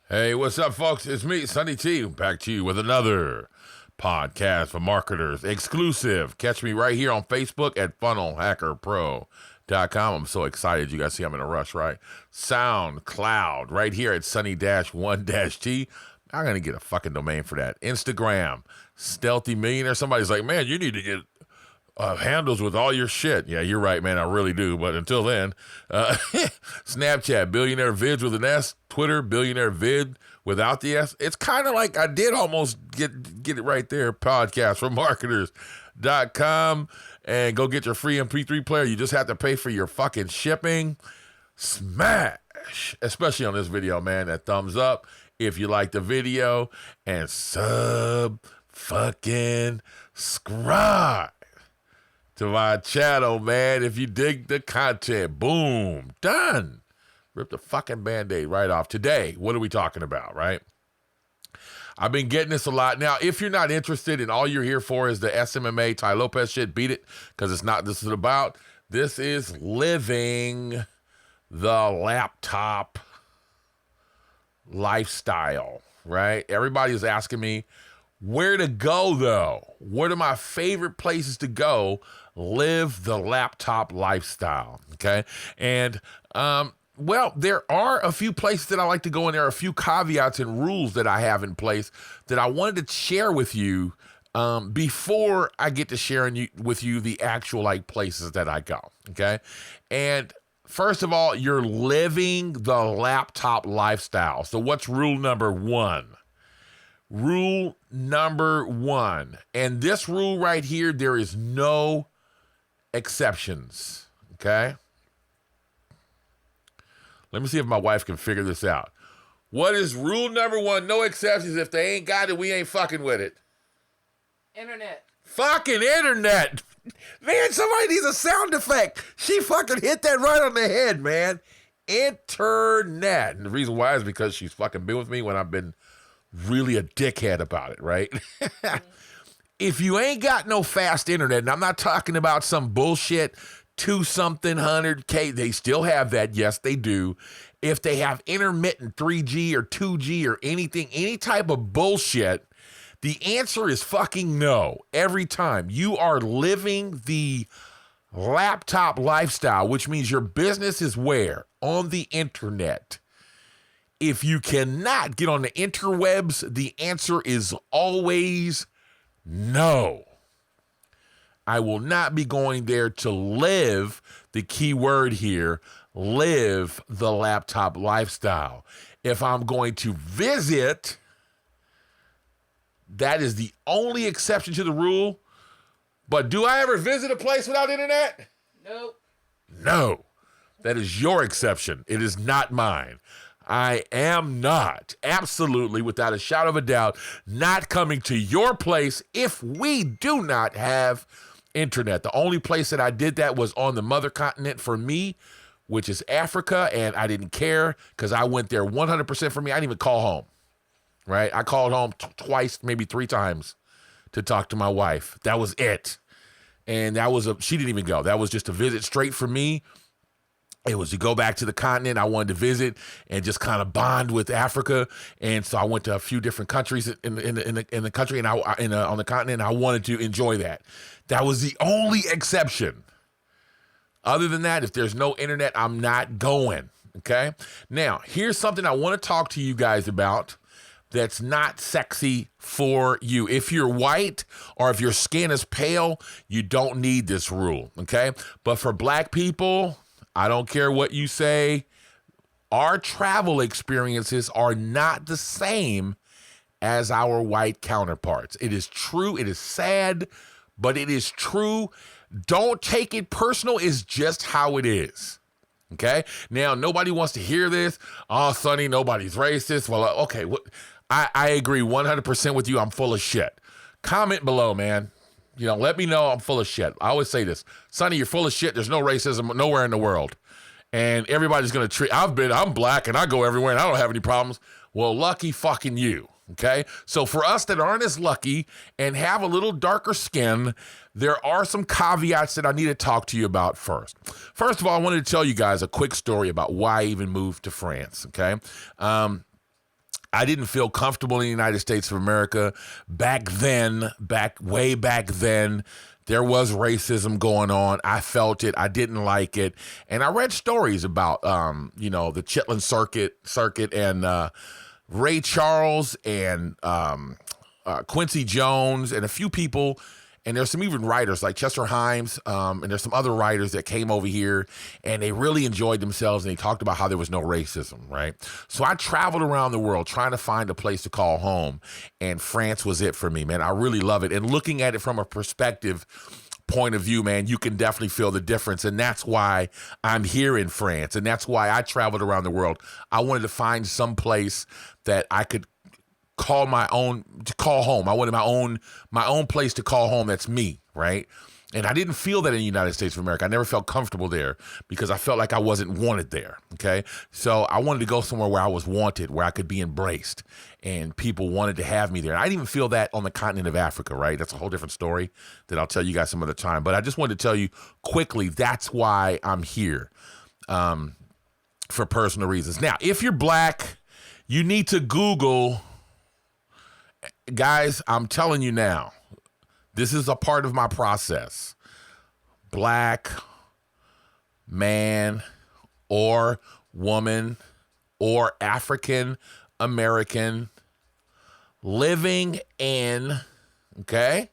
Hey, what's up, folks? It's me, Sonny T, back to you with another podcast for marketers, exclusive. Catch me right here on Facebook at funnelhackerpro.com. I'm so excited. You guys see I'm in a rush, right? SoundCloud, right here at Sonny-1-T. I'm going to get a fucking domain for that. Instagram, Stealthy Millionaire. Somebody's like, man, you need to get handles with all your shit. Yeah, you're right, man. I really do. But until then, Snapchat, Billionaire Vids with an S. Twitter, Billionaire Vid without the S. It's kind of like I did almost get it right there. Podcast for marketers.com. And go get your free MP3 player. You just have to pay for your fucking shipping. Smash, especially on this video, man. That thumbs up if you like the video. And fucking subscribe to my channel, man. If you dig the content, boom, done. Rip the fucking Band-Aid right off. Today, what are we talking about, right? I've been getting this a lot. Now, if you're not interested and all you're here for is the SMMA Tai Lopez shit, beat it, because it's not this is about. This is living the laptop lifestyle, right? Everybody's asking me where to go, though. What are my favorite places to go live the laptop lifestyle, okay? And, well, there are a few places that I like to go, and there are a few caveats and rules that I have in place that I wanted to share with you before I get to sharing with you the actual, like, places that I go, okay? And first of all, you're living the laptop lifestyle. So what's rule number one? Rule number one, and this rule right here, there is no exceptions, okay? Let me see if my wife can figure this out. What is rule number one? No exceptions. If they ain't got it, we ain't fucking with it. Internet. Fucking internet. Man, somebody needs a sound effect. She fucking hit that right on the head, man. Internet. And the reason why is because she's fucking been with me when I've been really a dickhead about it, right? If you ain't got no fast internet, and I'm not talking about some bullshit 2-something 100K, they still have that. Yes, they do. If they have intermittent 3G or 2G or anything, any type of bullshit, the answer is fucking no. Every time. You are living the laptop lifestyle, which means your business is where? On the internet. If you cannot get on the interwebs, the answer is always no. I will not be going there to live, the key word here, live the laptop lifestyle. If I'm going to visit, that is the only exception to the rule. But do I ever visit a place without internet? Nope. No. That is your exception. It is not mine. I am not, absolutely, without a shadow of a doubt, not coming to your place if we do not have internet. The only place that I did that was on the mother continent for me, which is Africa, and I didn't care because I went there 100% for me. I didn't even call home, right? I called home twice, maybe 3 times to talk to my wife. That was it. And she didn't even go. That was just a visit straight for me. It was to go back to the continent. I wanted to visit and just kind of bond with Africa, and so I went to a few different countries in the country and on the continent. And I wanted to enjoy that. That was the only exception. Other than that, if there's no internet, I'm not going. Okay. Now, here's something I want to talk to you guys about that's not sexy for you. If you're white or if your skin is pale, you don't need this rule. Okay. But for black people, I don't care what you say. Our travel experiences are not the same as our white counterparts. It is true. It is sad, but it is true. Don't take it personal. It's just how it is. Okay? Now, nobody wants to hear this. Oh, Sonny, nobody's racist. Well, okay. I agree 100% with you. I'm full of shit. Comment below, man. You know, let me know I'm full of shit. I always say this. Sonny, you're full of shit. There's no racism nowhere in the world. And everybody's going to treat, I'm black and I go everywhere and I don't have any problems. Well, lucky fucking you. Okay. So for us that aren't as lucky and have a little darker skin, there are some caveats that I need to talk to you about first. First of all, I wanted to tell you guys a quick story about why I even moved to France. Okay. I didn't feel comfortable in the United States of America way back then. There was racism going on. I felt it. I didn't like it. And I read stories about, the Chitlin circuit and Ray Charles and Quincy Jones and a few people. And there's some even writers like Chester Himes, and there's some other writers that came over here and they really enjoyed themselves and they talked about how there was no racism, right? So I traveled around the world trying to find a place to call home, and France was it for me, man. I really love it. And looking at it from a perspective point of view, man, you can definitely feel the difference. And that's why I'm here in France. And that's why I traveled around the world. I wanted to find some place that I could call home. I wanted my own place to call home. That's me, right? And I didn't feel that in the United States of America. I never felt comfortable there because I felt like I wasn't wanted there, okay? So I wanted to go somewhere where I was wanted, where I could be embraced, and people wanted to have me there. I didn't even feel that on the continent of Africa, right? That's a whole different story that I'll tell you guys some other time. But I just wanted to tell you quickly, that's why I'm here, for personal reasons. Now, if you're black, you need to Google... Guys, I'm telling you now, this is a part of my process. Black man or woman or African American living in, okay?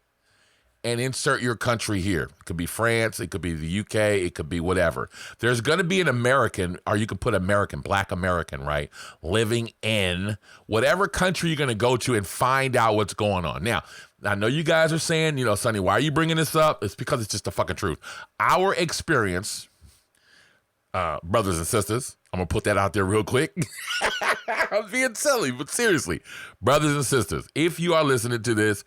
And insert your country here. It could be France, it could be the UK, it could be whatever. There's going to be an American, or you can put American, black American, right? Living in whatever country you're going to go to and find out what's going on. Now, I know you guys are saying, Sonny, why are you bringing this up? It's because it's just the fucking truth. Our experience, brothers and sisters, I'm going to put that out there real quick. I'm being silly, but seriously, brothers and sisters, if you are listening to this,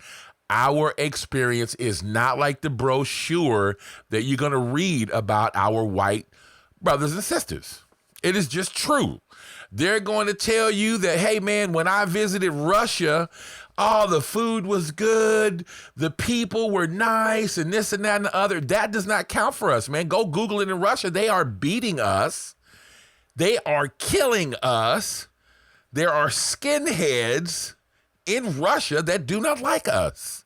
our experience is not like the brochure that you're going to read about our white brothers and sisters. It is just true. They're going to tell you that, hey, man, when I visited Russia, the food was good, the people were nice, and this and that and the other. That does not count for us, man. Go Google it in Russia. They are beating us. They are killing us. There are skinheads in Russia that do not like us.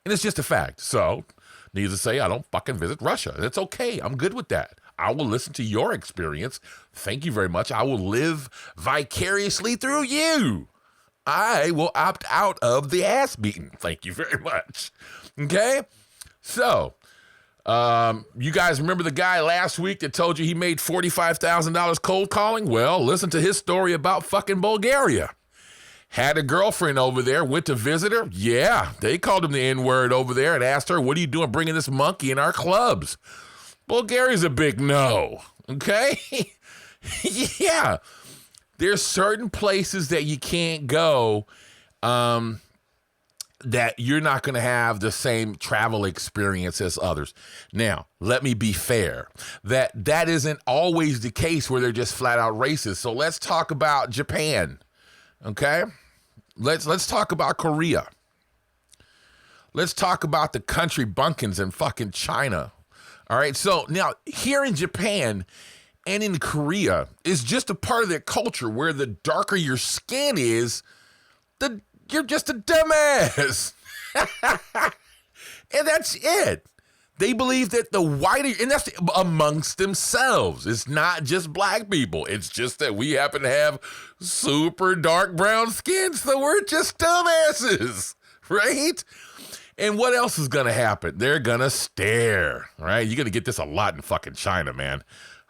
And it's just a fact. So, needless to say, I don't fucking visit Russia. That's okay. I'm good with that. I will listen to your experience. Thank you very much. I will live vicariously through you. I will opt out of the ass beating. Thank you very much. Okay? So, you guys remember the guy last week that told you he made $45,000 cold calling? Well, listen to his story about fucking Bulgaria. Had a girlfriend over there, went to visit her. Yeah, they called him the N-word over there and asked her, what are you doing bringing this monkey in our clubs? Bulgaria's a big no, okay? Yeah, there's certain places that you can't go that you're not going to have the same travel experience as others. Now, let me be fair. That isn't always the case where they're just flat out racist. So let's talk about Japan. Okay, let's talk about Korea. Let's talk about the country bunkins in fucking China. All right, so now here in Japan and in Korea is just a part of their culture where the darker your skin is, you're just a dumbass. And that's it. They believe that the whiter, and that's amongst themselves. It's not just black people. It's just that we happen to have super dark brown skin, so we're just dumbasses, right? And what else is going to happen? They're going to stare, right? You're going to get this a lot in fucking China, man.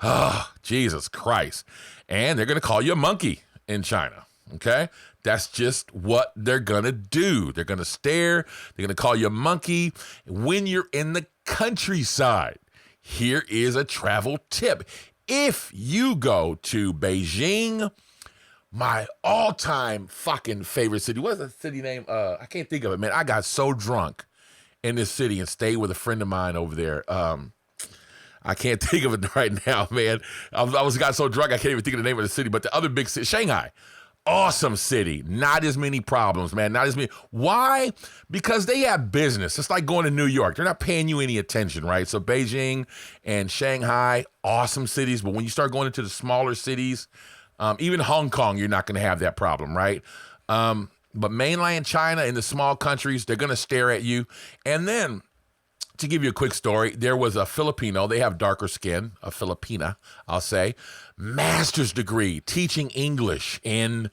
Oh, Jesus Christ. And they're going to call you a monkey in China, okay? That's just what they're going to do. They're going to stare. They're going to call you a monkey. When you're in the countryside, here is a travel tip. If you go to Beijing, my all-time fucking favorite city. What's the city name? I can't think of it, man. I got so drunk in this city and stayed with a friend of mine over there. I can't think of it right now, man. I got so drunk I can't even think of the name of the city. But the other big city, Shanghai. Awesome city. Not as many problems, man. Not as many. Why? Because they have business. It's like going to New York. They're not paying you any attention, right? So Beijing and Shanghai, awesome cities. But when you start going into the smaller cities, Even Hong Kong, you're not going to have that problem, right? But mainland China and the small countries, they're going to stare at you. And then, to give you a quick story, there was a Filipino, they have darker skin, a Filipina, I'll say, master's degree teaching English in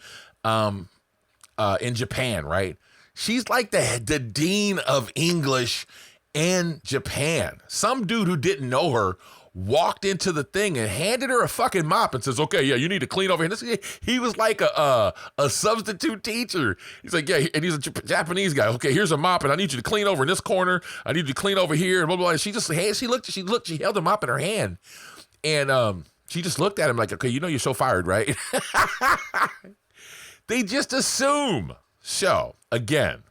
Japan, right? She's like the dean of English in Japan. Some dude who didn't know her walked into the thing and handed her a fucking mop and says, okay, yeah, you need to clean over here. He was like a substitute teacher. He's like, yeah, and he's a Japanese guy. Okay, here's a mop, and I need you to clean over in this corner. I need you to clean over here, and blah, blah, blah. She held the mop in her hand, and she just looked at him like, okay, you know you're so fired, right? They just assume. So, again,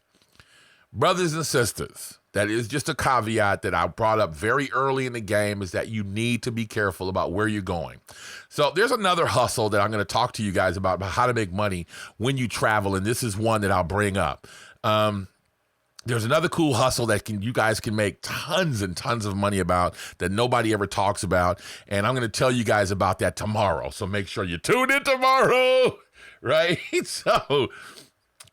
brothers and sisters, that is just a caveat that I brought up very early in the game, is that you need to be careful about where you're going. So there's another hustle that I'm going to talk to you guys about how to make money when you travel, and this is one that I'll bring up. There's another cool hustle that you guys can make tons and tons of money about that nobody ever talks about, and I'm going to tell you guys about that tomorrow. So make sure you tune in tomorrow, right? So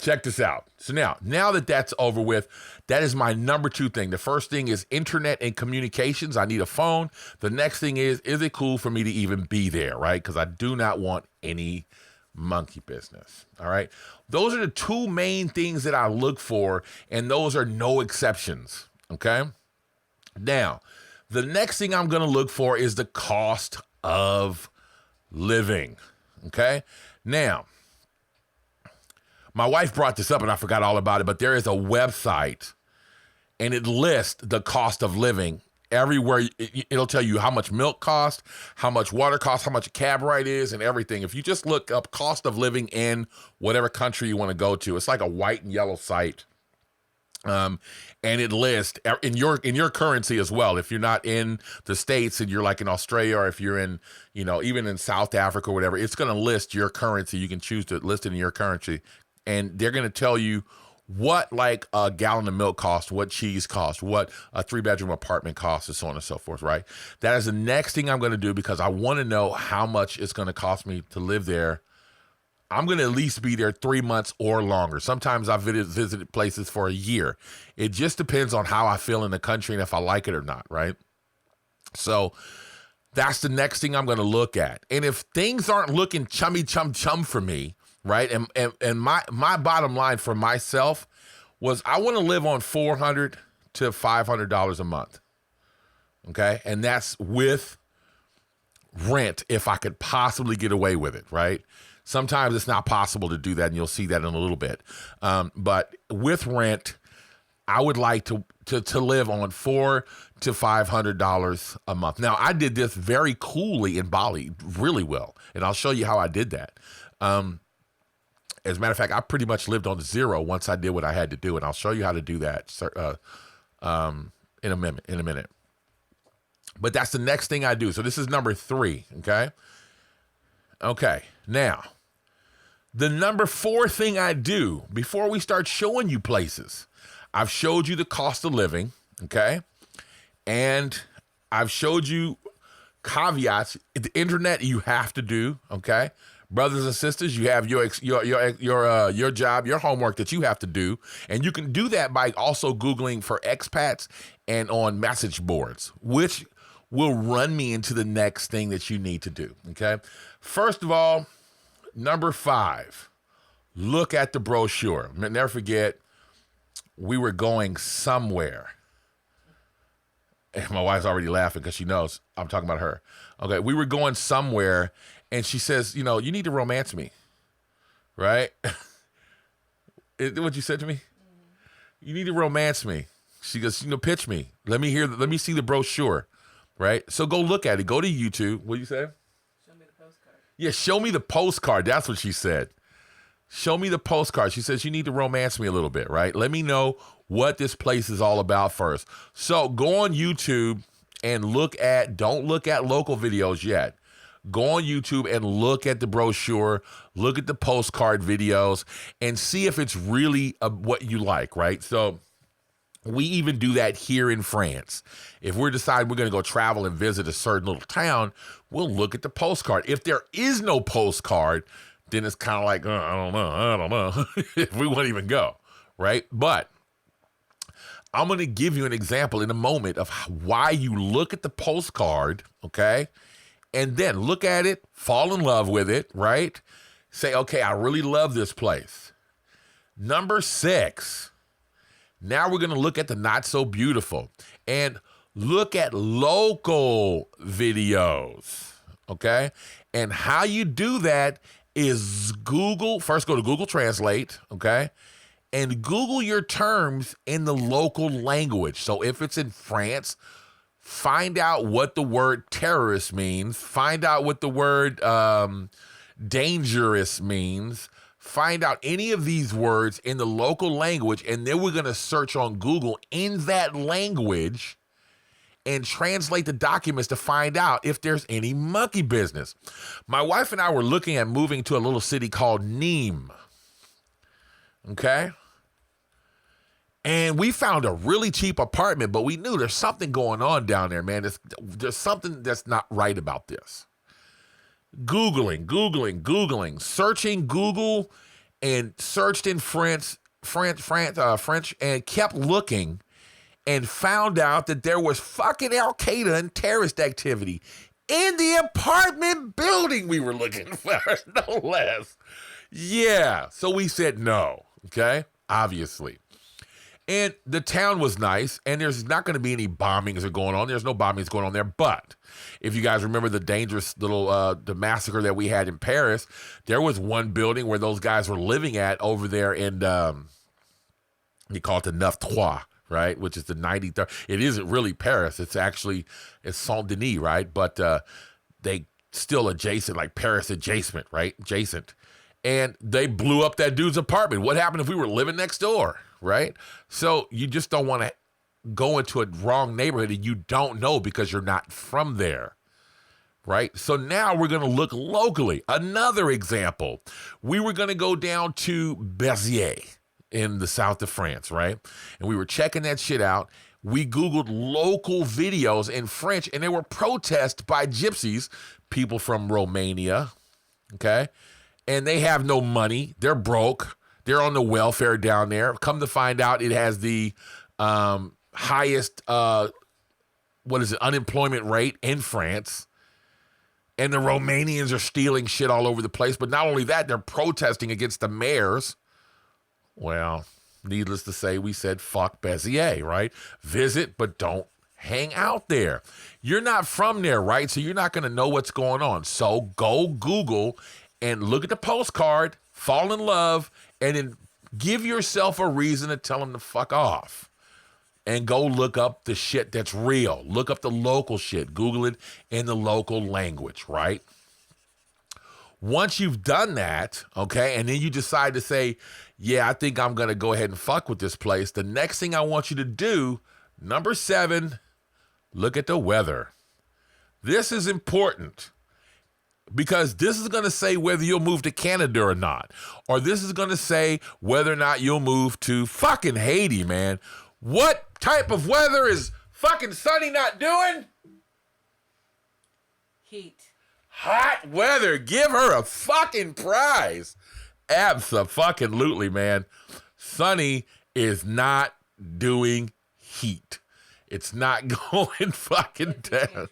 check this out. So now that that's over with, that is my number 2 thing. The first thing is internet and communications. I need a phone. The next thing is it cool for me to even be there, right? Because I do not want any monkey business, all right? Those are the 2 main things that I look for, and those are no exceptions, okay? Now, the next thing I'm going to look for is the cost of living, okay? Now, my wife brought this up and I forgot all about it, but there is a website and it lists the cost of living everywhere. It'll tell you how much milk costs, how much water costs, how much a cab ride is, and everything. If you just look up cost of living in whatever country you want to go to, it's like a white and yellow site. And it lists in your currency as well. If you're not in the States and you're like in Australia, or if you're in, even in South Africa or whatever, it's going to list your currency. You can choose to list it in your currency. And they're going to tell you what like a gallon of milk costs, what cheese costs, what a 3-bedroom apartment costs, and so on and so forth, right? That is the next thing I'm going to do, because I want to know how much it's going to cost me to live there. I'm going to at least be there 3 months or longer. Sometimes I've visited places for a year. It just depends on how I feel in the country and if I like it or not, right? So that's the next thing I'm going to look at. And if things aren't looking chummy chum for me, right? And my bottom line for myself was I want to live on $400 to $500 a month. Okay. And that's with rent, if I could possibly get away with it, right? Sometimes it's not possible to do that, and you'll see that in a little bit. But with rent, I would like to live on $400 to $500 a month. Now, I did this very coolly in Bali, really well, and I'll show you how I did that. As a matter of fact, I pretty much lived on 0 once I did what I had to do, and I'll show you how to do that in a minute. But that's the next thing I do. So this is number 3, okay? Okay, now, the number 4 thing I do before we start showing you places, I've showed you the cost of living, okay? And I've showed you caveats. The internet you have to do, okay? Brothers and sisters, you have your job, your homework that you have to do, and you can do that by also Googling for expats and on message boards, which will run me into the next thing that you need to do, okay? First of all, number 5, look at the brochure. Never forget, we were going somewhere. And my wife's already laughing because she knows I'm talking about her. Okay, we were going somewhere, and she says, you need to romance me, right? What you said to me? You need to romance me. She goes, pitch me. Let me see the brochure, right? So go look at it. Go to YouTube. What do you say? Show me the postcard. Yeah, show me the postcard. That's what she said. Show me the postcard. She says, you need to romance me a little bit, right? Let me know what this place is all about first. So go on YouTube and don't look at local videos yet. Go on YouTube and look at the brochure, look at the postcard videos, and see if it's really what you like, right? So We even do that here in France. If we're deciding we're going to go travel and visit a certain little town, we'll look at the postcard. If there is no postcard, then it's kind of like, I don't know if we won't even go, right? But I'm going to give you an example in a moment of why you look at the postcard, okay? And then look at it, fall in love with it, right? Say, okay, I really love this place. Number 6, now we're going to look at the not so beautiful and look at local videos, okay? And how you do that is first go to Google Translate, okay? And Google your terms in the local language. So if it's in France, find out what the word terrorist means. Find out what the word dangerous means. Find out any of these words in the local language, and then we're going to search on Google in that language and translate the documents to find out if there's any monkey business. My wife and I were looking at moving to a little city called Nîmes. Okay? And we found a really cheap apartment, but we knew there's something going on down there, man. There's something that's not right about this. Googling, searching Google, and searched in French, and kept looking, and found out that there was fucking Al Qaeda and terrorist activity in the apartment building we were looking for, no less. Yeah, so we said no, okay, obviously. And the town was nice, and there's not going to be any bombings are going on. There's no bombings going on there. But if you guys remember the dangerous little the massacre that we had in Paris, there was one building where those guys were living at over there in, you call it the 9-3, right, which is the 93rd. It isn't really Paris. It's Saint-Denis, right? But they still adjacent, like Paris adjacent, right? Adjacent. And they blew up that dude's apartment. What happened if we were living next door? Right? So you just don't want to go into a wrong neighborhood and you don't know because you're not from there. Right? So now we're going to look locally. Another example. We were going to go down to Béziers in the south of France, right? And we were checking that shit out. We Googled local videos in French, and there were protests by gypsies, people from Romania, okay? And they have no money. They're broke. They're on the welfare down there. Come to find out, it has the highest, unemployment rate in France. And the Romanians are stealing shit all over the place. But not only that, they're protesting against the mayors. Well, needless to say, we said, fuck Béziers, right? Visit, but don't hang out there. You're not from there, right? So you're not going to know what's going on. So go Google and look at the postcard, fall in love, and then give yourself a reason to tell them to fuck off. And go look up the shit that's real. Look up the local shit. Google it in the local language, right? Once you've done that, okay, and then you decide to say, yeah, I think I'm going to go ahead and fuck with this place, the next thing I want you to do, number 7, look at the weather. This is important. Because this is going to say whether you'll move to Canada or not. Or this is going to say whether or not you'll move to fucking Haiti, man. What type of weather is fucking Sunny not doing? Heat. Hot weather. Give her a fucking prize. Abso-fucking-lutely, man. Sunny is not doing heat. It's not going fucking down.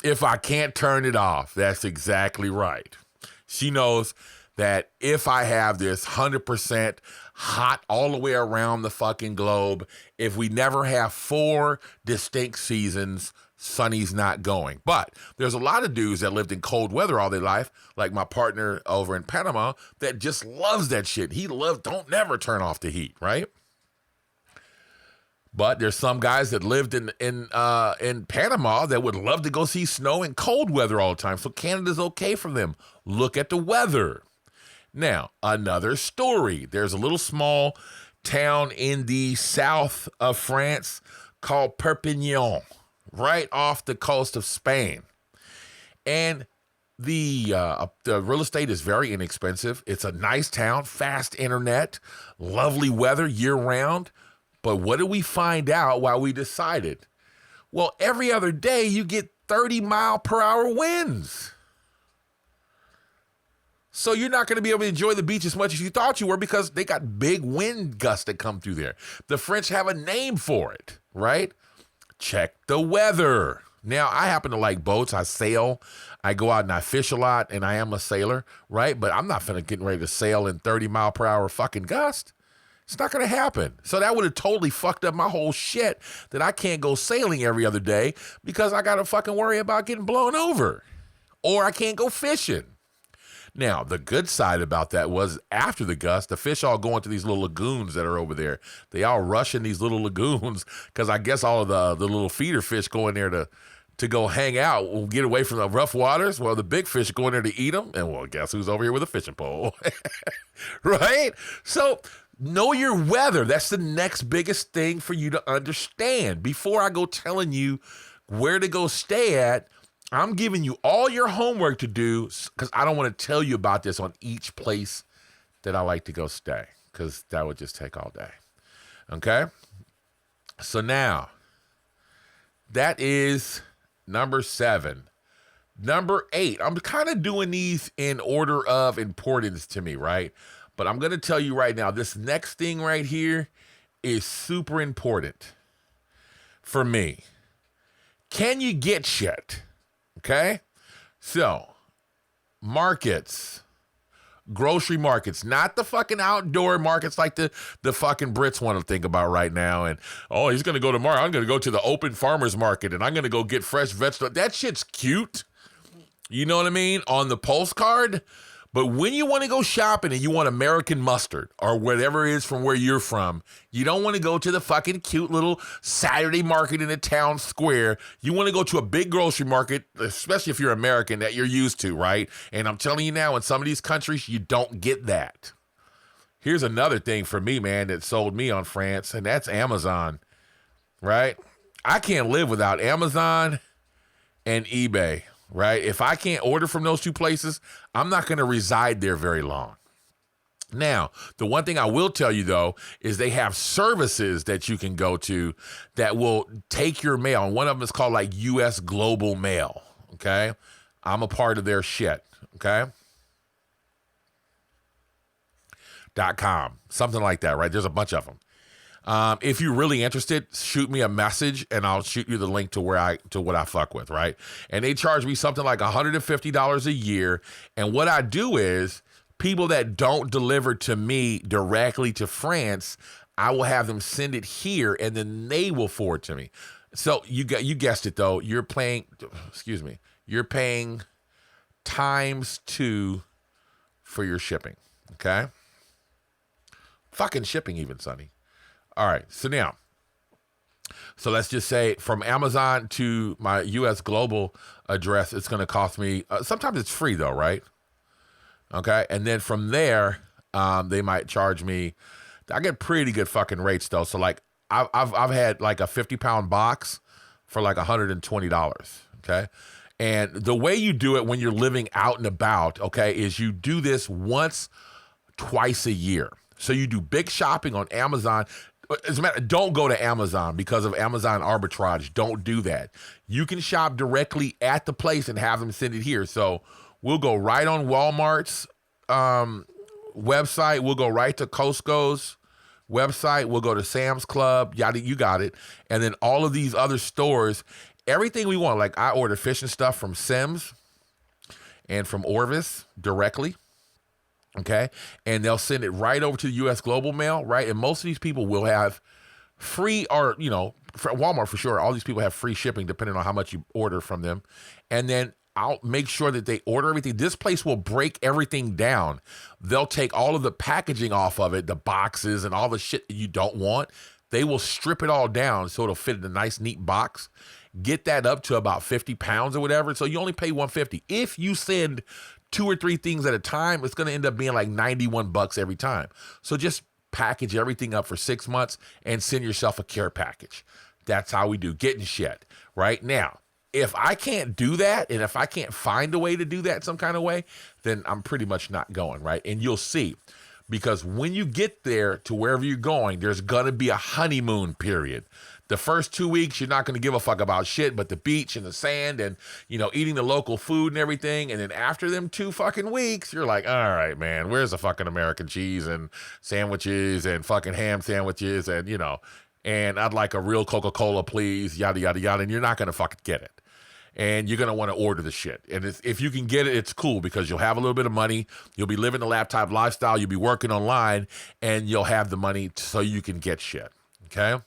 If I can't turn it off, that's exactly right. She knows that if I have this 100% hot all the way around the fucking globe, if we never have 4 distinct seasons, Sunny's not going. But there's a lot of dudes that lived in cold weather all their life, like my partner over in Panama, that just loves that shit. Don't never turn off the heat, right? But there's some guys that lived in Panama that would love to go see snow in cold weather all the time. So Canada's okay for them. Look at the weather. Now, another story. There's a little small town in the south of France called Perpignan, right off the coast of Spain. And the real estate is very inexpensive. It's a nice town, fast internet, lovely weather year round. But what did we find out while we decided? Well, every other day you get 30-mile-per-hour winds. So you're not going to be able to enjoy the beach as much as you thought you were because they got big wind gusts that come through there. The French have a name for it, right? Check the weather. Now, I happen to like boats. I sail. I go out and I fish a lot, and I am a sailor, right? But I'm not finna getting ready to sail in 30-mile-per-hour fucking gust. It's not going to happen. So that would have totally fucked up my whole shit that I can't go sailing every other day because I got to fucking worry about getting blown over. Or I can't go fishing. Now, the good side about that was after the gust, the fish all go into these little lagoons that are over there. They all rush in these little lagoons because I guess all of the little feeder fish go in there to go hang out, get away from the rough waters. Well, the big fish go in there to eat them. And well, guess who's over here with a fishing pole? Right? So know your weather. That's the next biggest thing for you to understand. Before I go telling you where to go stay at, I'm giving you all your homework to do because I don't want to tell you about this on each place that I like to go stay because that would just take all day. Okay? So now, that is number 7. Number 8, I'm kind of doing these in order of importance to me, right? But I'm going to tell you right now, this next thing right here is super important for me. Can you get shit? Okay? So, markets, grocery markets, not the fucking outdoor markets like the fucking Brits want to think about right now. And, oh, he's going to go tomorrow. I'm going to go to the open farmer's market and I'm going to go get fresh vegetables. That shit's cute. You know what I mean? On the postcard. But when you want to go shopping and you want American mustard or whatever it is from where you're from, you don't want to go to the fucking cute little Saturday market in the town square. You want to go to a big grocery market, especially if you're American, that you're used to, right? And I'm telling you now, in some of these countries, you don't get that. Here's another thing for me, man, that sold me on France, and that's Amazon, right? I can't live without Amazon and eBay. Right? If I can't order from those two places, I'm not going to reside there very long. Now, the one thing I will tell you, though, is they have services that you can go to that will take your mail. And one of them is called like U.S. Global Mail. Okay? I'm a part of their shit. Okay? .com. Something like that, right? There's a bunch of them. If you're really interested, shoot me a message and I'll shoot you the link to what I fuck with, right? And they charge me something like $150 a year. And what I do is people that don't deliver to me directly to France, I will have them send it here and then they will forward to me. So you guessed it though. You're paying ×2 for your shipping. Okay. Fucking shipping even, Sonny. All right, so let's just say from Amazon to my U.S. global address, it's going to cost me, sometimes it's free though, right? Okay, and then from there, they might charge me, I get pretty good fucking rates though. So like I've had like a 50-pound box for like $120, okay? And the way you do it when you're living out and about, okay, is you do this twice a year. So you do big shopping on Amazon. As a matter, don't go to Amazon because of Amazon arbitrage. Don't do that. You can shop directly at the place and have them send it here. So we'll go right on Walmart's website. We'll go right to Costco's website. We'll go to Sam's Club. Yada, you got it. And then all of these other stores, everything we want. Like I order fish and stuff from Sim's and from Orvis directly. Okay, and they'll send it right over to the U.S. Global Mail, right? And most of these people will have free, or, you know, for Walmart for sure, all these people have free shipping depending on how much you order from them. And then I'll make sure that they order everything. This place will break everything down. They'll take all of the packaging off of it, the boxes and all the shit that you don't want. They will strip it all down so it'll fit in a nice, neat box. Get that up to about 50 pounds or whatever. So you only pay $150. If you send 2 or 3 things at a time, it's going to end up being like $91 every time. So just package everything up for 6 months and send yourself a care package. That's how we do getting shit right now. If I can't do that, and if I can't find a way to do that some kind of way, then I'm pretty much not going, right? And you'll see. Because when you get there to wherever you're going, there's going to be a honeymoon period. The first 2 weeks, you're not going to give a fuck about shit but the beach and the sand and, eating the local food and everything. And then after them 2 fucking weeks, you're like, all right, man, where's the fucking American cheese and sandwiches and fucking ham sandwiches and, and I'd like a real Coca-Cola, please, yada, yada, yada. And you're not going to fucking get it. And you're going to want to order the shit. And if you can get it, it's cool because you'll have a little bit of money. You'll be living the laptop lifestyle. You'll be working online and you'll have the money so you can get shit. Okay?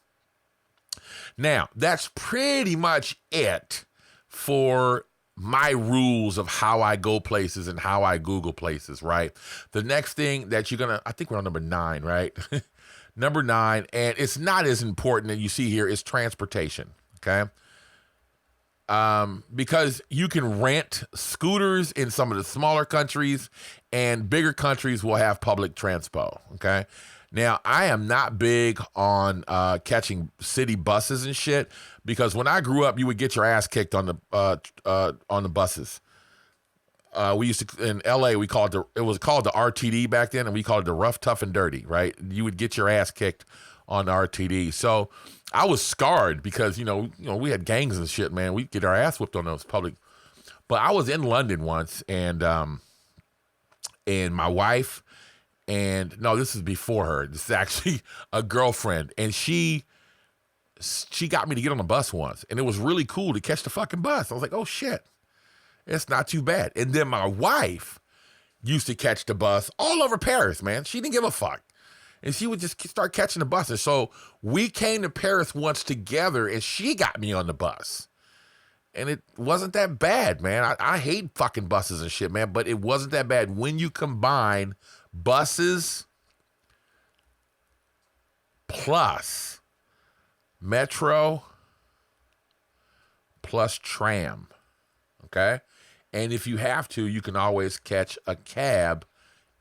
Now, that's pretty much it for my rules of how I go places and how I Google places, right? The next thing that you're going to, I think we're on number 9, right? Number 9, and it's not as important that you see here, is transportation, okay? Because you can rent scooters in some of the smaller countries and bigger countries will have public transpo, okay? Now, I am not big on catching city buses and shit because when I grew up, you would get your ass kicked on the buses. We used to in LA. It was called the RTD back then, and we called it the rough, tough, and dirty. Right? You would get your ass kicked on the RTD. So I was scarred because we had gangs and shit. Man, we'd get our ass whipped on those public. But I was in London once, and my wife. And no, this is before her. This is actually a girlfriend. And she got me to get on the bus once. And it was really cool to catch the fucking bus. I was like, oh, shit. It's not too bad. And then my wife used to catch the bus all over Paris, man. She didn't give a fuck. And she would just start catching the buses. So we came to Paris once together, and she got me on the bus. And it wasn't that bad, man. I hate fucking buses and shit, man. But it wasn't that bad when you combine buses plus metro plus tram, okay? And if you have to, you can always catch a cab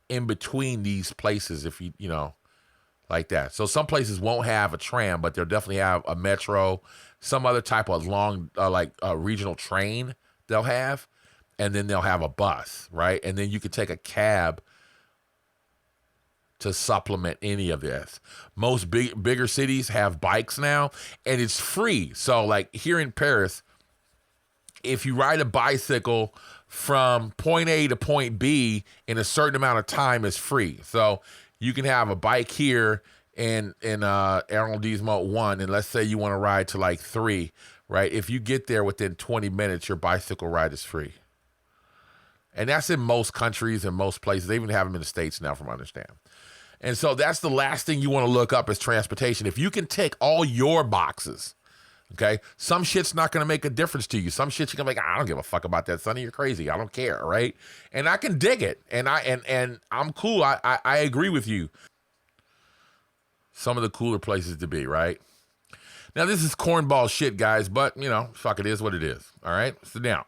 in between these places if you like that. So some places won't have a tram, but they'll definitely have a metro, some other type of long, like a regional train they'll have, and then they'll have a bus, right? And then you can take a cab to supplement any of this. Most bigger cities have bikes now, and it's free. So like here in Paris, if you ride a bicycle from point A to point B in a certain amount of time, it's free. So you can have a bike here in Arrondissement 1, and let's say you want to ride to like 3, right? If you get there within 20 minutes, your bicycle ride is free. And that's in most countries and most places. They even have them in the States now, from what I understand. And so that's the last thing you want to look up is transportation. If you can tick all your boxes, okay, some shit's not going to make a difference to you. Some shit you're going to be like, I don't give a fuck about that, Sonny. You're crazy. I don't care, right? And I can dig it. And I'm cool. I agree with you. Some of the cooler places to be, right? Now, this is cornball shit, guys, but, fuck, it is what it is, all right? So now,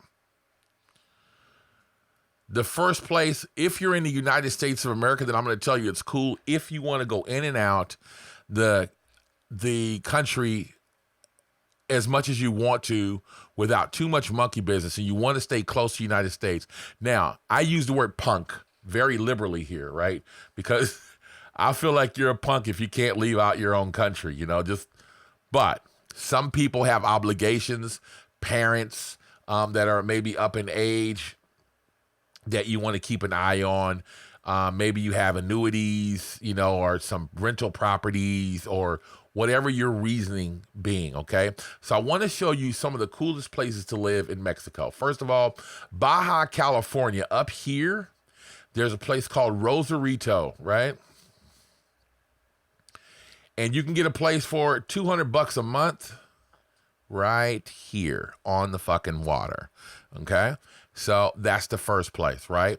the first place, if you're in the United States of America, then I'm going to tell you it's cool if you want to go in and out the country as much as you want to without too much monkey business, and you want to stay close to the United States. Now, I use the word punk very liberally here, right? Because I feel like you're a punk if you can't leave out your own country, but some people have obligations, parents that are maybe up in age that you want to keep an eye on. Maybe you have annuities, or some rental properties or whatever your reasoning being, okay? So I want to show you some of the coolest places to live in Mexico. First of all, Baja California. Up here, there's a place called Rosarito, right? And you can get a place for $200 a month right here on the fucking water, okay? So that's the first place, right?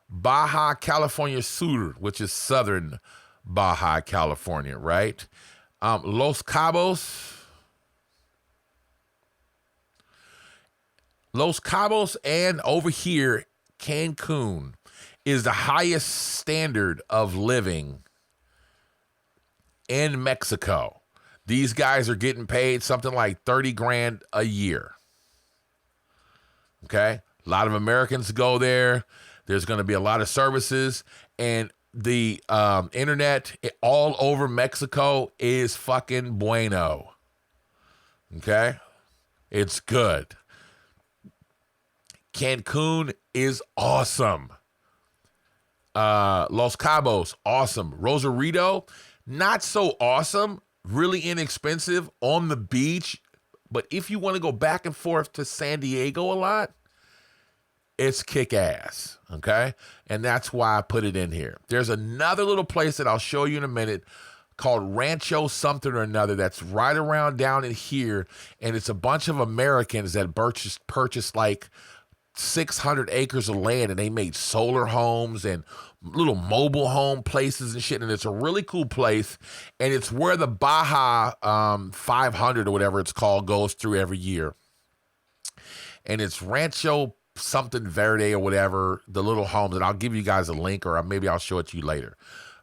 Baja California Sur, which is southern Baja California, right? Los Cabos and over here, Cancun is the highest standard of living in Mexico. These guys are getting paid something like 30 grand a year. Okay? A lot of Americans go there. There's going to be a lot of services. And the internet all over Mexico is fucking bueno. Okay? It's good. Cancun is awesome. Los Cabos, awesome. Rosarito, not so awesome. Really inexpensive on the beach. But if you want to go back and forth to San Diego a lot, it's kick-ass, okay? And that's why I put it in here. There's another little place that I'll show you in a minute called Rancho something or another that's right around down in here, and it's a bunch of Americans that purchased like 600 acres of land, and they made solar homes and little mobile home places and shit, and it's a really cool place, and it's where the Baja 500 or whatever it's called goes through every year. And it's Rancho something Verde or whatever, the little homes, and I'll give you guys a link, or maybe I'll show it to you later.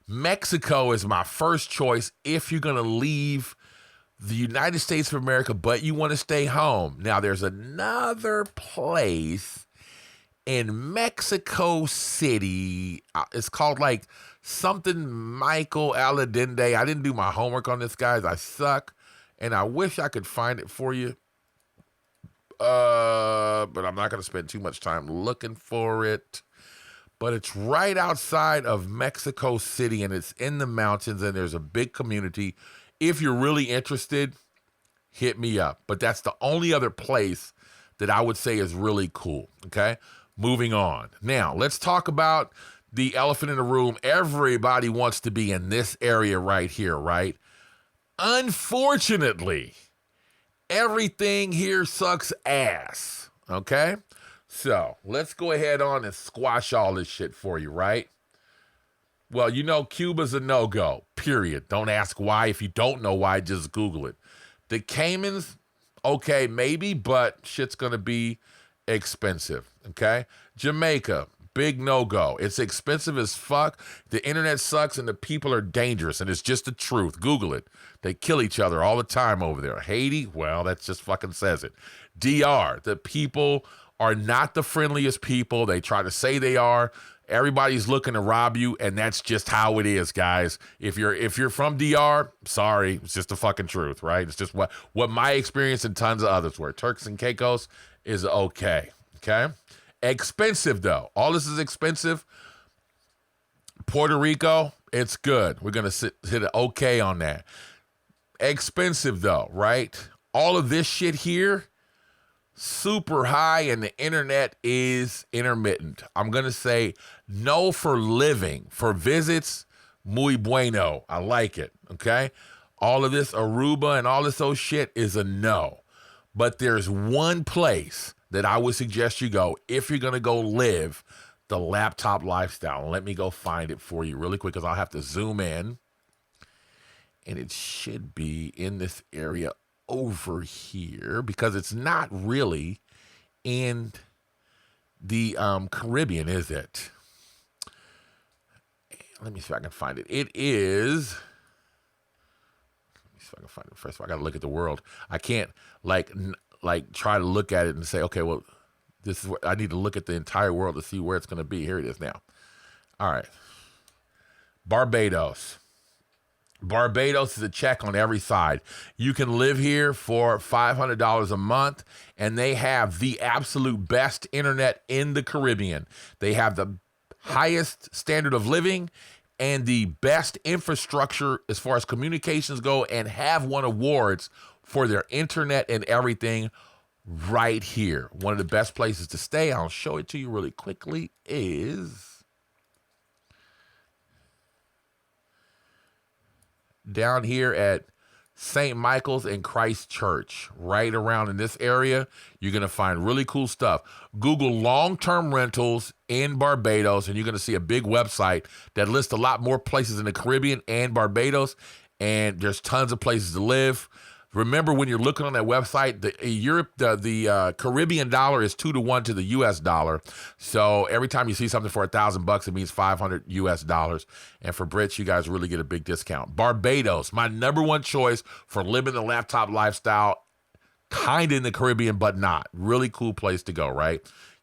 Mexico is my first choice if you're going to leave the United States of America, but you want to stay home. Now, there's another place in Mexico City. It's called like something Michael Aladinde. I didn't do my homework on this, guys. I suck, and I wish I could find it for you. But I'm not going to spend too much time looking for it. But it's right outside of Mexico City, and it's in the mountains, and there's a big community. If you're really interested, hit me up. But that's the only other place that I would say is really cool, okay? Moving on. Now, let's talk about the elephant in the room. Everybody wants to be in this area right here, right? Unfortunately, everything here sucks ass, okay? So let's go ahead on and squash all this shit for you, right? Well, you know Cuba's a no-go, period. Don't ask why. If you don't know why, just Google it. The Caymans, okay, maybe, but shit's going to be expensive, okay? Jamaica, big no-go. It's expensive as fuck. The internet sucks and the people are dangerous, and it's just the truth. Google it. They kill each other all the time over there. Haiti, well, that just fucking says it. DR, the people are not the friendliest people. They try to say they are. Everybody's looking to rob you, and that's just how it is, guys. If you're from DR, sorry, it's just the fucking truth, right? It's just what my experience and tons of others were. Turks and Caicos is okay, okay? Expensive, though. All this is expensive. Puerto Rico, it's good. We're going to hit an okay on that. Expensive, though, right? All of this shit here, super high, and the internet is intermittent. I'm going to say no for living. For visits, muy bueno. I like it, okay? All of this Aruba and all this old shit is a no. But there's one place that I would suggest you go if you're going to go live the laptop lifestyle. And let me go find it for you really quick, because I'll have to zoom in. And it should be in this area over here, because it's not really in the Caribbean, is it? Let me see if I can find it. It is. Let me see if I can find it. First of all, I got to look at the world. I can't like try to look at it and say, okay, well, this is what I need to look at the entire world to see where it's going to be. Here it is now. All right. Barbados. Barbados is a check on every side. You can live here for $500 a month, and they have the absolute best internet in the Caribbean. They have the highest standard of living and the best infrastructure as far as communications go, and have won awards for their internet and everything right here. One of the best places to stay, I'll show it to you really quickly, is down here at St. Michael's and Christchurch, right around in this area. You're going to find really cool stuff. Google long-term rentals in Barbados, and you're going to see a big website that lists a lot more places in the Caribbean and Barbados, and there's tons of places to live. Remember, when you're looking on that website, the Caribbean dollar is 2-to-1 to the U.S. dollar. So every time you see something for $1,000, it means $500 U.S. dollars. And for Brits, you guys really get a big discount. Barbados, my number one choice for living the laptop lifestyle, kind of in the Caribbean, but not. Really cool place to go, right?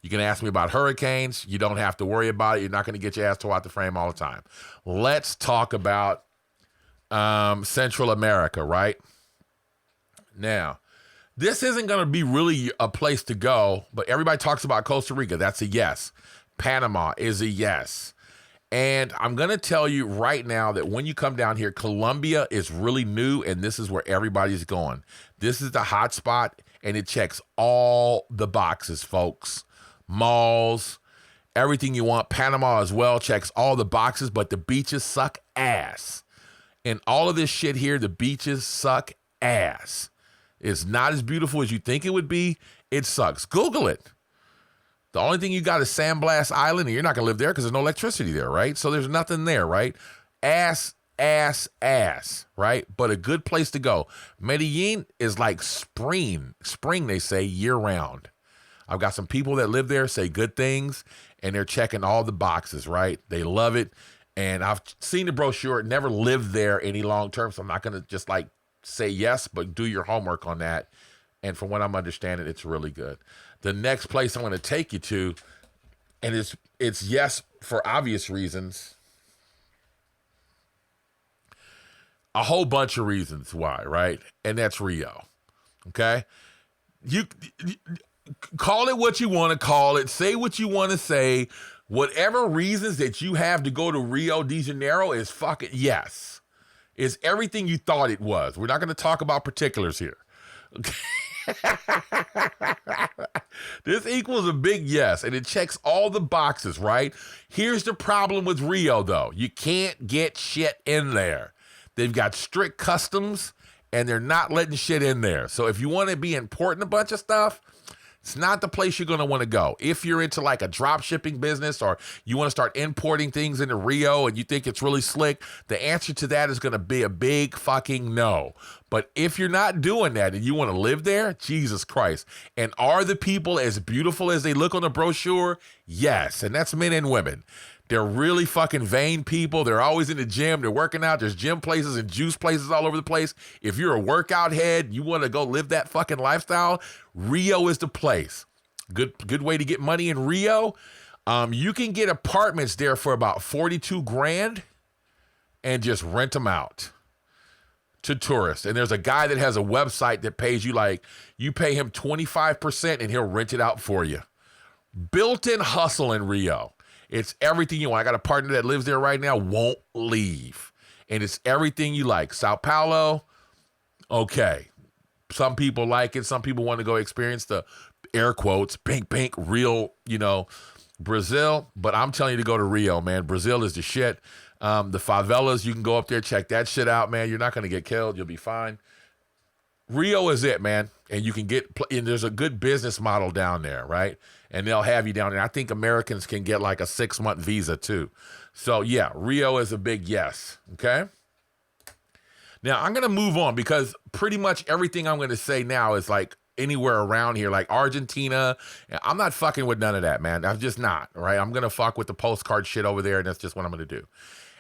You can ask me about hurricanes. You don't have to worry about it. You're not going to get your ass tore out the frame all the time. Let's talk about Central America, right? Now, this isn't going to be really a place to go, but everybody talks about Costa Rica. That's a yes. Panama is a yes. And I'm going to tell you right now that when you come down here, Colombia is really new, and this is where everybody's going. This is the hot spot, and it checks all the boxes, folks. Malls, everything you want. Panama as well checks all the boxes, but the beaches suck ass. And all of this shit here, the beaches suck ass. It's not as beautiful as you think it would be. It sucks. Google it. The only thing you got is Sandblast Island, and you're not going to live there because there's no electricity there, right? So there's nothing there, right? Ass, right? But a good place to go. Medellin is like spring, they say, year-round. I've got some people that live there, say good things, and they're checking all the boxes, right? They love it, and I've seen the brochure, never lived there any long-term, so I'm not going to just like say yes, but do your homework on that. And from what I'm understanding, it's really good. The next place I'm going to take you to, and it's yes for obvious reasons. A whole bunch of reasons why, right? And that's Rio. Okay? You call it what you want to call it. Say what you want to say. Whatever reasons that you have to go to Rio de Janeiro is fucking yes. It's everything you thought it was. We're not going to talk about particulars here. Okay? This equals a big yes, and it checks all the boxes, right? Here's the problem with Rio, though. You can't get shit in there. They've got strict customs, and they're not letting shit in there. So if you want to be importing a bunch of stuff, it's not the place you're going to want to go. If you're into like a drop shipping business or you want to start importing things into Rio and you think it's really slick, the answer to that is going to be a big fucking no. But if you're not doing that and you want to live there, Jesus Christ. And are the people as beautiful as they look on the brochure? Yes. And that's men and women. They're really fucking vain people. They're always in the gym. They're working out. There's gym places and juice places all over the place. If you're a workout head, you want to go live that fucking lifestyle, Rio is the place. Good way to get money in Rio. You can get apartments there for about 42 grand and just rent them out to tourists. And there's a guy that has a website that pays you you pay him 25% and he'll rent it out for you. Built-in hustle in Rio. It's everything you want. I got a partner that lives there right now, won't leave. And it's everything you like. Sao Paulo, okay. Some people like it. Some people want to go experience the air quotes, pink, real, Brazil. But I'm telling you to go to Rio, man. Brazil is the shit. The favelas, you can go up there, check that shit out, man. You're not going to get killed. You'll be fine. Rio is it, man. And you can and there's a good business model down there, right? And they'll have you down there. I think Americans can get like a 6-month visa too. So yeah, Rio is a big yes, okay? Now I'm going to move on because pretty much everything I'm going to say now is like anywhere around here, like Argentina. I'm not fucking with none of that, man. I'm just not, right? I'm going to fuck with the postcard shit over there, and that's just what I'm going to do.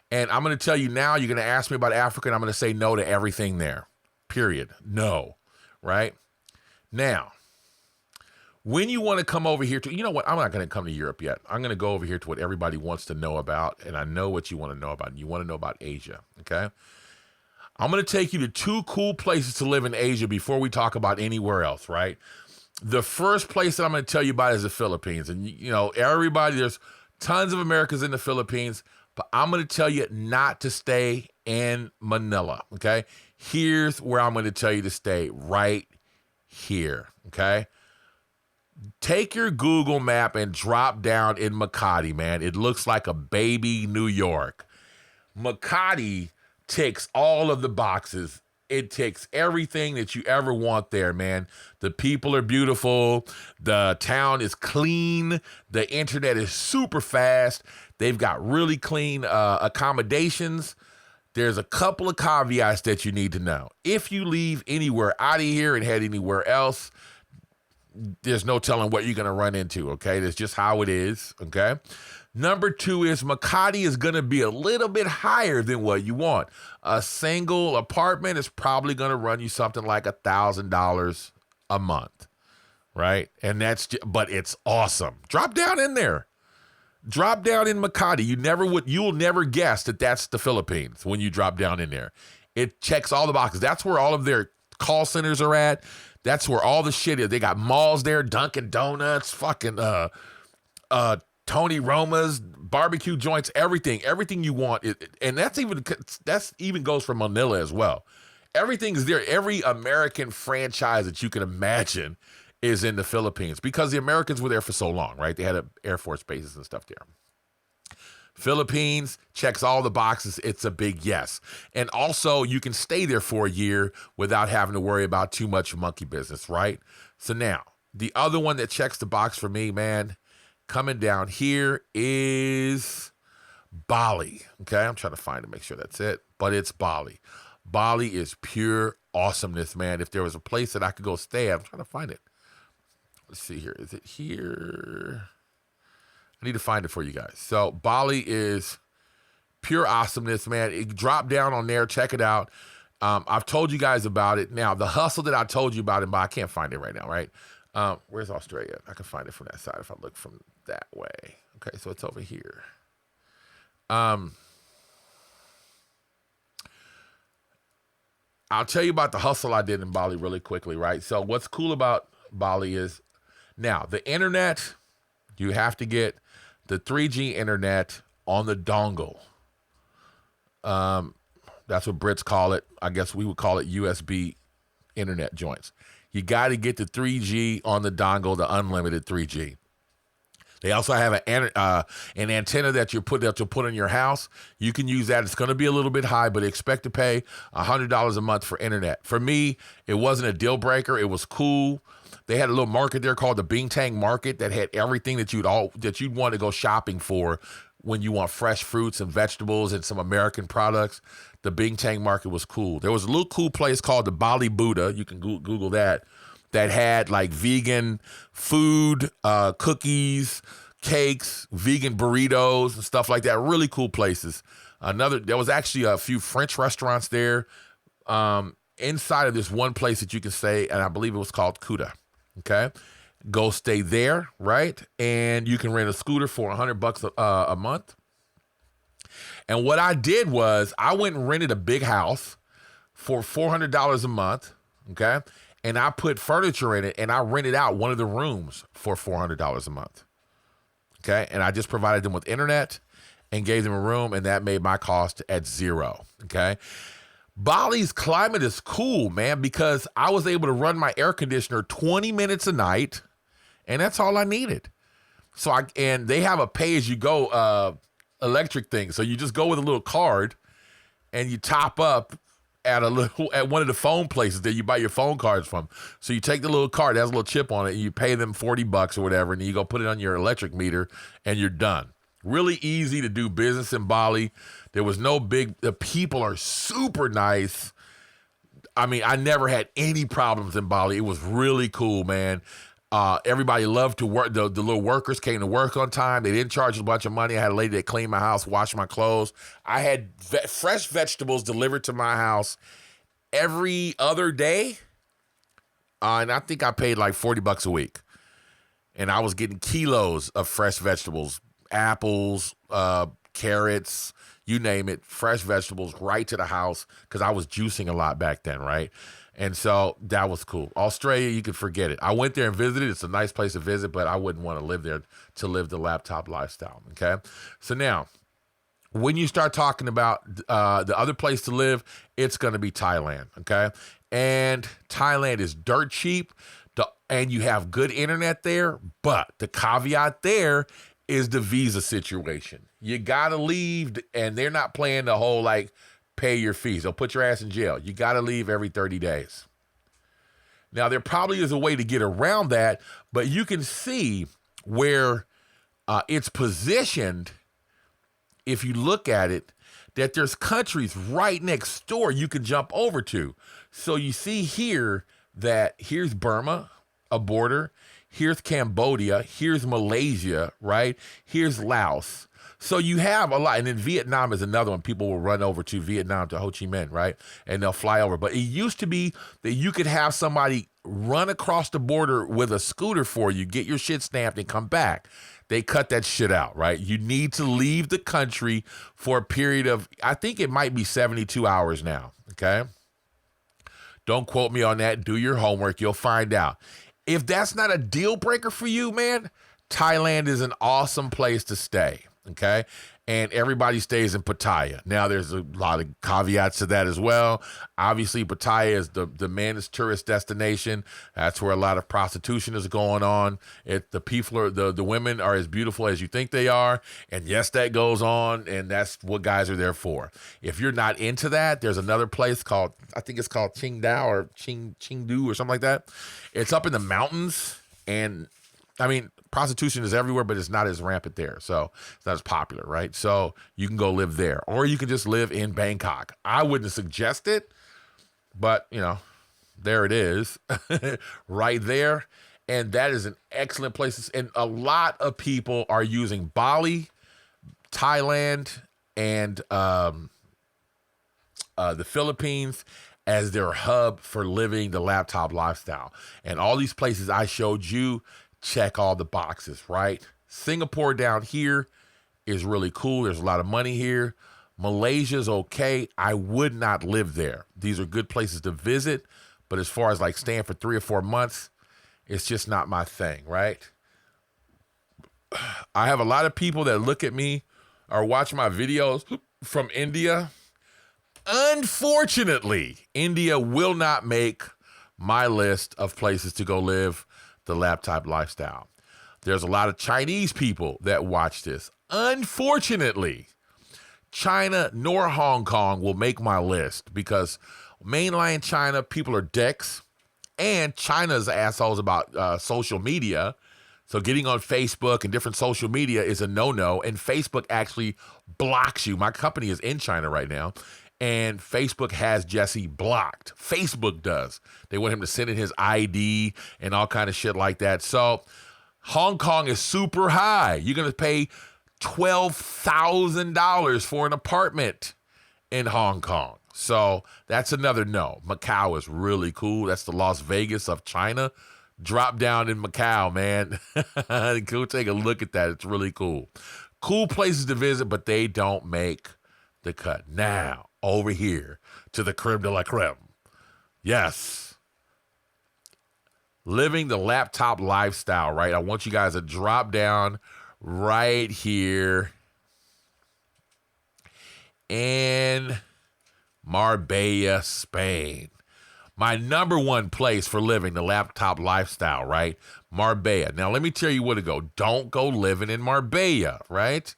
And I'm going to tell you now, you're going to ask me about Africa, and I'm going to say no to everything there, period. No, right? Now, when you want to come over here to, you know what? I'm not going to come to Europe yet. I'm going to go over here to what everybody wants to know about, and I know what you want to know about. And you want to know about Asia, okay? I'm going to take you to 2 cool places to live in Asia before we talk about anywhere else, right? The first place that I'm going to tell you about is the Philippines. And, everybody, there's tons of Americans in the Philippines, but I'm going to tell you not to stay in Manila, okay? Here's where I'm going to tell you to stay, right here, okay? Take your Google map and drop down in Makati, man. It looks like a baby New York. Makati ticks all of the boxes. It ticks everything that you ever want there, man. The people are beautiful. The town is clean. The internet is super fast. They've got really clean accommodations. There's a couple of caveats that you need to know. If you leave anywhere out of here and head anywhere else, there's no telling what you're going to run into, okay? That's just how it is, okay? Number 2 is Makati is going to be a little bit higher than what you want. A single apartment is probably going to run you something like $1,000 a month, right? And but it's awesome. Drop down in there. Drop down in Makati. You'll never guess that that's the Philippines when you drop down in there. It checks all the boxes. That's where all of their call centers are at. That's where all the shit is. They got malls there, Dunkin' Donuts, fucking Tony Roma's, barbecue joints, everything you want. And that's even goes for Manila as well. Everything's there. Every American franchise that you can imagine is in the Philippines because the Americans were there for so long, right? They had Air Force bases and stuff there. Philippines checks all the boxes. It's a big yes. And also you can stay there for a year without having to worry about too much monkey business, right? So now the other one that checks the box for me, man, coming down here is Bali. Okay. I'm trying to find it, make sure that's it, but it's Bali. Bali is pure awesomeness, man. If there was a place that I could go stay at, I'm trying to find it. Let's see here. Is it here? I need to find it for you guys. So Bali is pure awesomeness, man. Drop down on there. Check it out. I've told you guys about it. Now, the hustle that I told you about, I can't find it right now, right? Where's Australia? I can find it from that side if I look from that way. Okay, so it's over here. I'll tell you about the hustle I did in Bali really quickly, right? So what's cool about Bali is now the internet, you have to get the 3G internet on the dongle. That's what Brits call it. I guess we would call it USB internet joints. You got to get the 3G on the dongle, the unlimited 3G. They also have an antenna that you'll put in your house. You can use that. It's going to be a little bit high, but expect to pay $100 a month for internet. For me, it wasn't a deal breaker. It was cool. They had a little market there called the Bintang Market that had everything that you'd want to go shopping for when you want fresh fruits and vegetables and some American products. The Bintang Market was cool. There was a little cool place called the Bali Buddha. You can Google that. That had like vegan food, cookies, cakes, vegan burritos and stuff like that. Really cool places. There was actually a few French restaurants there inside of this one place that you can stay, and I believe it was called Kuta. Okay, go stay there, right? And you can rent a scooter for $100 a month. And what I did was I went and rented a big house for $400 a month. Okay. And I put furniture in it and I rented out one of the rooms for $400 a month. Okay. And I just provided them with internet and gave them a room, and that made my cost at zero. Okay. Bali's climate is cool, man, because I was able to run my air conditioner 20 minutes a night, and that's all I needed. And they have a pay-as-you-go electric thing. So you just go with a little card and you top up at one of the phone places that you buy your phone cards from. So you take the little card, it has a little chip on it, and you pay them $40 or whatever, and then you go put it on your electric meter, and you're done. Really easy to do business in Bali. There was the people are super nice. I mean, I never had any problems in Bali. It was really cool, man. Everybody loved to work. The little workers came to work on time. They didn't charge a bunch of money. I had a lady that cleaned my house, washed my clothes. I had fresh vegetables delivered to my house every other day. And I think I paid like $40 a week. And I was getting kilos of fresh vegetables, apples, carrots, you name it, fresh vegetables right to the house because I was juicing a lot back then, right? And so that was cool. Australia, you can forget it. I went there and visited. It's a nice place to visit, but I wouldn't want to live there to live the laptop lifestyle, okay? So now, when you start talking about the other place to live, it's going to be Thailand, okay? And Thailand is dirt cheap, and you have good internet there, but the caveat there is the visa situation. You got to leave, and they're not playing the whole, like, pay your fees. They'll put your ass in jail. You got to leave every 30 days. Now, there probably is a way to get around that, but you can see where it's positioned, if you look at it, that there's countries right next door you can jump over to. So you see here that here's Burma, a border. Here's Cambodia. Here's Malaysia, right? Here's Laos. So you have a lot. And then Vietnam is another one. People will run over to Vietnam, to Ho Chi Minh, right? And they'll fly over. But it used to be that you could have somebody run across the border with a scooter for you, get your shit stamped, and come back. They cut that shit out, right? You need to leave the country for a period of, I think it might be 72 hours now, okay? Don't quote me on that. Do your homework. You'll find out. If that's not a deal breaker for you, man, Thailand is an awesome place to stay, okay? And everybody stays in Pattaya. Now, there's a lot of caveats to that as well. Obviously, Pattaya is the maddest tourist destination. That's where a lot of prostitution is going on. The people are the women are as beautiful as you think they are. And yes, that goes on, and that's what guys are there for. If you're not into that, there's another place called, I think it's called Qingdao or Chengdu or something like that. It's up in the mountains, and I mean, prostitution is everywhere, but it's not as rampant there. So it's not as popular, right? So you can go live there, or you can just live in Bangkok. I wouldn't suggest it, but, you know, there it is right there. And that is an excellent place. And a lot of people are using Bali, Thailand, and the Philippines as their hub for living the laptop lifestyle. And all these places I showed you check all the boxes, right? Singapore down here is really cool. There's a lot of money here. Malaysia's okay. I would not live there. These are good places to visit, but as far as like staying for 3 or 4 months, it's just not my thing, right? I have a lot of people that look at me or watch my videos from India. Unfortunately, India will not make my list of places to go live the laptop lifestyle. There's a lot of Chinese people that watch this. Unfortunately, China nor Hong Kong will make my list because mainland China, people are dicks, and China's assholes about social media. So getting on Facebook and different social media is a no-no, and Facebook actually blocks you. My company is in China right now, and Facebook has Jesse blocked. Facebook does. They want him to send in his ID and all kind of shit like that. So Hong Kong is super high. You're going to pay $12,000 for an apartment in Hong Kong. So that's another no. Macau is really cool. That's the Las Vegas of China. Drop down in Macau, man. Go take a look at that. It's really cool. Cool places to visit, but they don't make the cut. Now, over here to the creme de la creme. Yes. Living the laptop lifestyle, right? I want you guys to drop down right here in Marbella, Spain. My number one place for living the laptop lifestyle, right? Marbella. Now, let me tell you where to go. Don't go living in Marbella, right?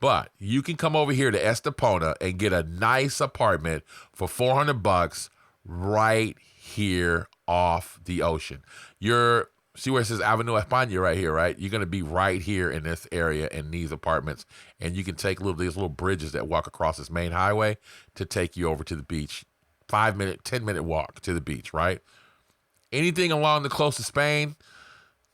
But you can come over here to Estepona and get a nice apartment for $400 right here off the ocean. See where it says Avenue España right here, right? You're going to be right here in this area in these apartments, and you can take these little bridges that walk across this main highway to take you over to the beach. 5-minute, 10-minute walk to the beach, right? Anything along the coast of Spain,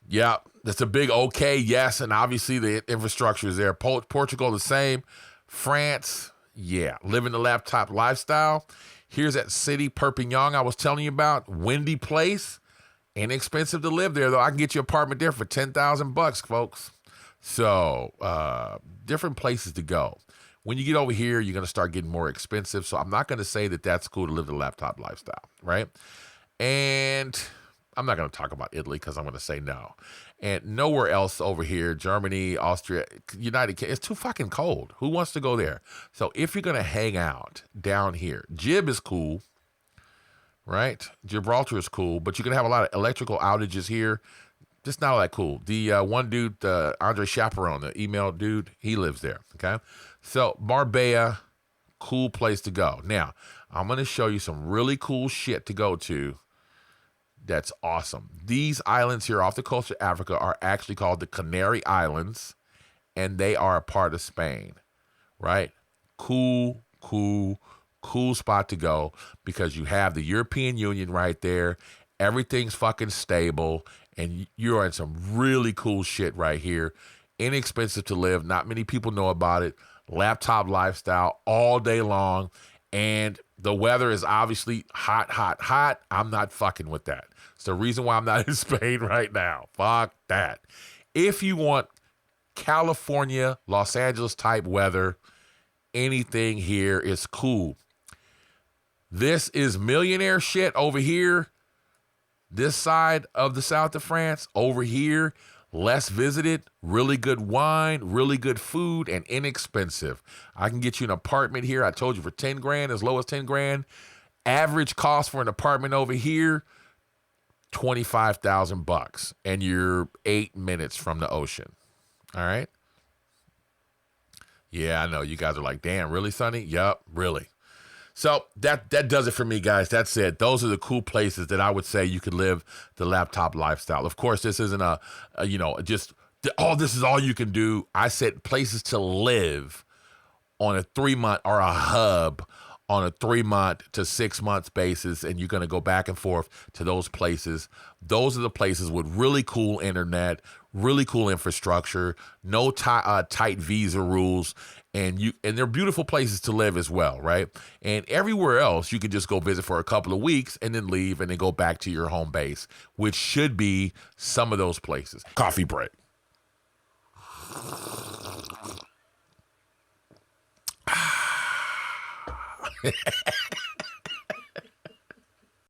yeah, that's a big okay, yes, and obviously the infrastructure is there. Portugal, the same. France, yeah, living the laptop lifestyle. Here's that city, Perpignan, I was telling you about. Windy place. Inexpensive to live there, though. I can get you an apartment there for $10,000, folks. So, different places to go. When you get over here, you're going to start getting more expensive. So I'm not going to say that that's cool to live the laptop lifestyle, right? And I'm not going to talk about Italy because I'm going to say no. And nowhere else over here, Germany, Austria, United Kingdom, it's too fucking cold. Who wants to go there? So if you're going to hang out down here, Gib is cool, right? Gibraltar is cool, but you're going to have a lot of electrical outages here. Just not all that cool. The one dude, Andre Chaperon, the email dude, he lives there, okay? So Marbella, cool place to go. Now, I'm going to show you some really cool shit to go to that's awesome. These islands here off the coast of Africa are actually called the Canary Islands, and they are a part of Spain, right? Cool spot to go because you have the European Union right there. Everything's fucking stable, and you're in some really cool shit right here inexpensive to live. Not many people know about it. Laptop lifestyle all day long. And the weather is obviously hot, hot, hot. I'm not fucking with that. It's the reason why I'm not in Spain right now. Fuck that. If you want California, Los Angeles type weather, anything here is cool. This is millionaire shit over here. This side of the south of France, over here, less visited, really good wine, really good food, and inexpensive. I can get you an apartment here. I told you for 10 grand, as low as 10 grand. Average cost for an apartment over here, $25,000, and you're 8 minutes from the ocean. All right. Yeah, I know you guys are like, damn, really, Sonny? Yup, really. So that does it for me, guys. That's it. Those are the cool places that I would say you could live the laptop lifestyle. Of course, this isn't this is all you can do. I said places to live on a 3-month or a hub on a 3-month to 6 months basis, and you're going to go back and forth to those places. Those are the places with really cool internet, really cool infrastructure, no tight visa rules, and they're beautiful places to live as well, right? And everywhere else, you can just go visit for a couple of weeks and then leave and then go back to your home base, which should be some of those places. Coffee break.